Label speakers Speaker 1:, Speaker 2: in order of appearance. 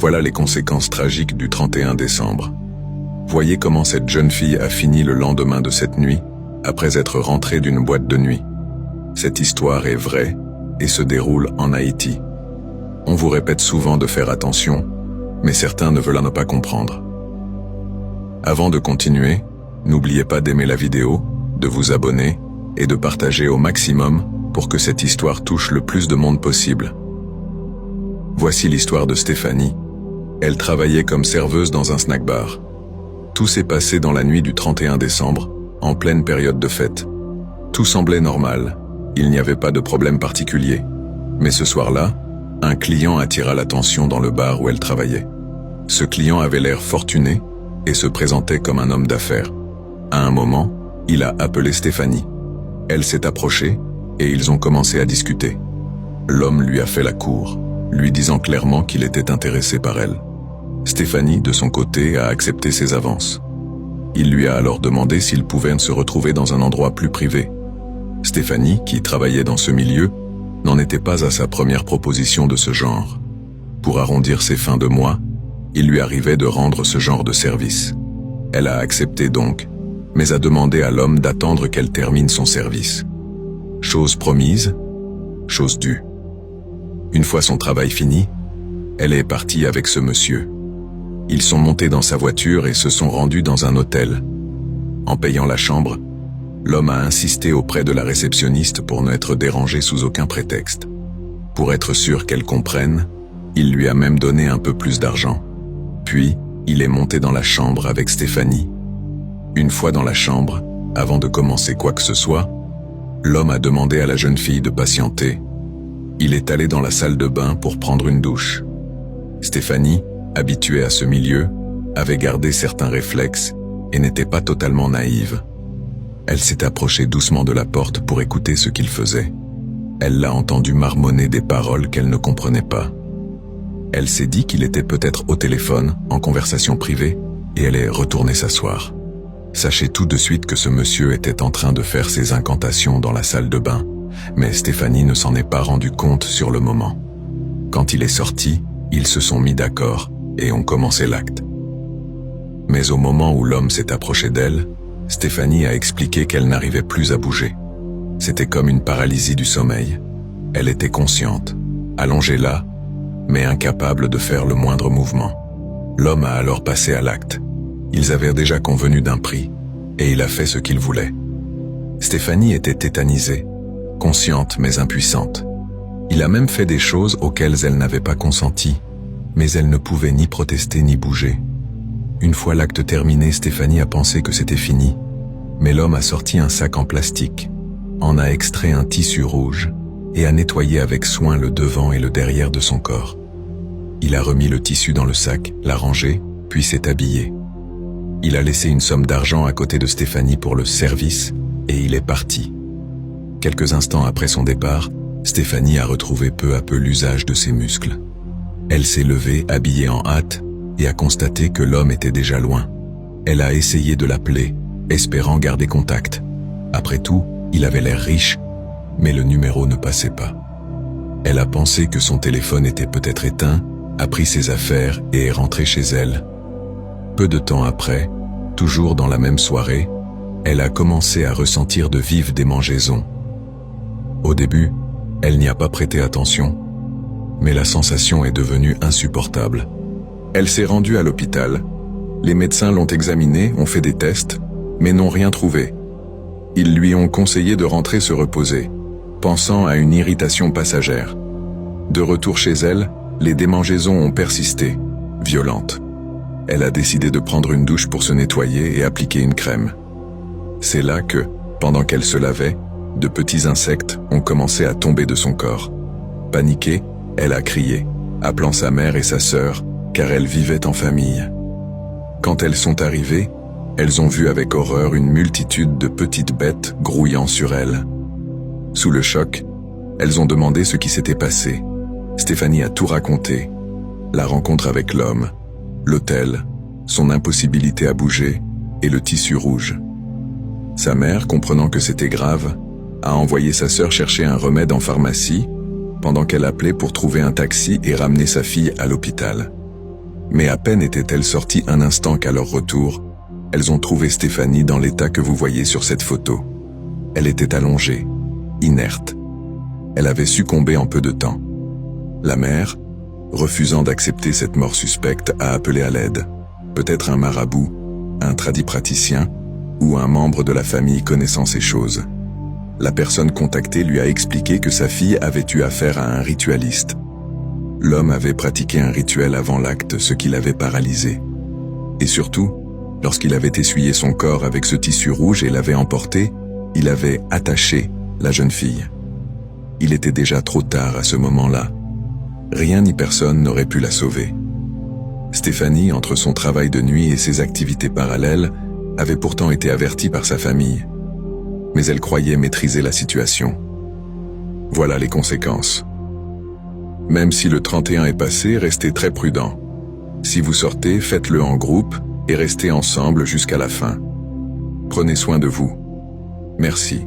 Speaker 1: Voilà les conséquences tragiques du 31 décembre. Voyez comment cette jeune fille a fini le lendemain de cette nuit, après être rentrée d'une boîte de nuit. Cette histoire est vraie et se déroule en Haïti. On vous répète souvent de faire attention, mais certains ne veulent pas comprendre. Avant de continuer, n'oubliez pas d'aimer la vidéo, de vous abonner et de partager au maximum pour que cette histoire touche le plus de monde possible. Voici l'histoire de Stéphanie. Elle travaillait comme serveuse dans un snack bar. Tout s'est passé dans la nuit du 31 décembre, en pleine période de fête. Tout semblait normal, il n'y avait pas de problème particulier. Mais ce soir-là, un client attira l'attention dans le bar où elle travaillait. Ce client avait l'air fortuné et se présentait comme un homme d'affaires. À un moment, il a appelé Stéphanie. Elle s'est approchée et ils ont commencé à discuter. L'homme lui a fait la cour, lui disant clairement qu'il était intéressé par elle. Stéphanie, de son côté, a accepté ses avances. Il lui a alors demandé s'il pouvait se retrouver dans un endroit plus privé. Stéphanie, qui travaillait dans ce milieu, n'en était pas à sa première proposition de ce genre. Pour arrondir ses fins de mois, il lui arrivait de rendre ce genre de service. Elle a accepté donc, mais a demandé à l'homme d'attendre qu'elle termine son service. Chose promise, chose due. Une fois son travail fini, elle est partie avec ce monsieur. Ils sont montés dans sa voiture et se sont rendus dans un hôtel. En payant la chambre, l'homme a insisté auprès de la réceptionniste pour n'être dérangé sous aucun prétexte. Pour être sûr qu'elle comprenne, il lui a même donné un peu plus d'argent. Puis, il est monté dans la chambre avec Stéphanie. Une fois dans la chambre, avant de commencer quoi que ce soit, l'homme a demandé à la jeune fille de patienter. Il est allé dans la salle de bain pour prendre une douche. Stéphanie, habituée à ce milieu, avait gardé certains réflexes et n'était pas totalement naïve. Elle s'est approchée doucement de la porte pour écouter ce qu'il faisait. Elle l'a entendu marmonner des paroles qu'elle ne comprenait pas. Elle s'est dit qu'il était peut-être au téléphone, en conversation privée, et elle est retournée s'asseoir. Sachez tout de suite que ce monsieur était en train de faire ses incantations dans la salle de bain, mais Stéphanie ne s'en est pas rendu compte sur le moment. Quand il est sorti, ils se sont mis d'accord et ont commencé l'acte. Mais au moment où l'homme s'est approché d'elle, Stéphanie a expliqué qu'elle n'arrivait plus à bouger. C'était comme une paralysie du sommeil. Elle était consciente, allongée là, mais incapable de faire le moindre mouvement. L'homme a alors passé à l'acte. Ils avaient déjà convenu d'un prix, et il a fait ce qu'il voulait. Stéphanie était tétanisée, consciente mais impuissante. Il a même fait des choses auxquelles elle n'avait pas consenti, mais elle ne pouvait ni protester ni bouger. Une fois l'acte terminé, Stéphanie a pensé que c'était fini, mais l'homme a sorti un sac en plastique, en a extrait un tissu rouge et a nettoyé avec soin le devant et le derrière de son corps. Il a remis le tissu dans le sac, l'a rangé, puis s'est habillé. Il a laissé une somme d'argent à côté de Stéphanie pour le service et il est parti. Quelques instants après son départ, Stéphanie a retrouvé peu à peu l'usage de ses muscles. Elle s'est levée, habillée en hâte, et a constaté que l'homme était déjà loin. Elle a essayé de l'appeler, espérant garder contact. Après tout, il avait l'air riche, mais le numéro ne passait pas. Elle a pensé que son téléphone était peut-être éteint, a pris ses affaires et est rentrée chez elle. Peu de temps après, toujours dans la même soirée, elle a commencé à ressentir de vives démangeaisons. Au début, elle n'y a pas prêté attention, mais la sensation est devenue insupportable. Elle s'est rendue à l'hôpital. Les médecins l'ont examinée, ont fait des tests, mais n'ont rien trouvé. Ils lui ont conseillé de rentrer se reposer, pensant à une irritation passagère. De retour chez elle, les démangeaisons ont persisté, violentes. Elle a décidé de prendre une douche pour se nettoyer et appliquer une crème. C'est là que, pendant qu'elle se lavait, de petits insectes ont commencé à tomber de son corps. Paniquée, elle a crié, appelant sa mère et sa sœur, car elle vivait en famille. Quand elles sont arrivées, elles ont vu avec horreur une multitude de petites bêtes grouillant sur elle. Sous le choc, elles ont demandé ce qui s'était passé. Stéphanie a tout raconté. La rencontre avec l'homme, l'hôtel, son impossibilité à bouger et le tissu rouge. Sa mère, comprenant que c'était grave, a envoyé sa sœur chercher un remède en pharmacie pendant qu'elle appelait pour trouver un taxi et ramener sa fille à l'hôpital. Mais à peine étaient-elles sorties un instant qu'à leur retour, elles ont trouvé Stéphanie dans l'état que vous voyez sur cette photo. Elle était allongée, inerte. Elle avait succombé en peu de temps. La mère, refusant d'accepter cette mort suspecte, a appelé à l'aide. Peut-être un marabout, un tradipraticien ou un membre de la famille connaissant ces choses. La personne contactée lui a expliqué que sa fille avait eu affaire à un ritualiste. L'homme avait pratiqué un rituel avant l'acte, ce qui l'avait paralysé. Et surtout, lorsqu'il avait essuyé son corps avec ce tissu rouge et l'avait emporté, il avait attaché la jeune fille. Il était déjà trop tard à ce moment-là. Rien ni personne n'aurait pu la sauver. Stéphanie, entre son travail de nuit et ses activités parallèles, avait pourtant été avertie par sa famille. Mais elle croyait maîtriser la situation. Voilà les conséquences. Même si le 31 est passé, restez très prudent. Si vous sortez, faites-le en groupe et restez ensemble jusqu'à la fin. Prenez soin de vous. Merci.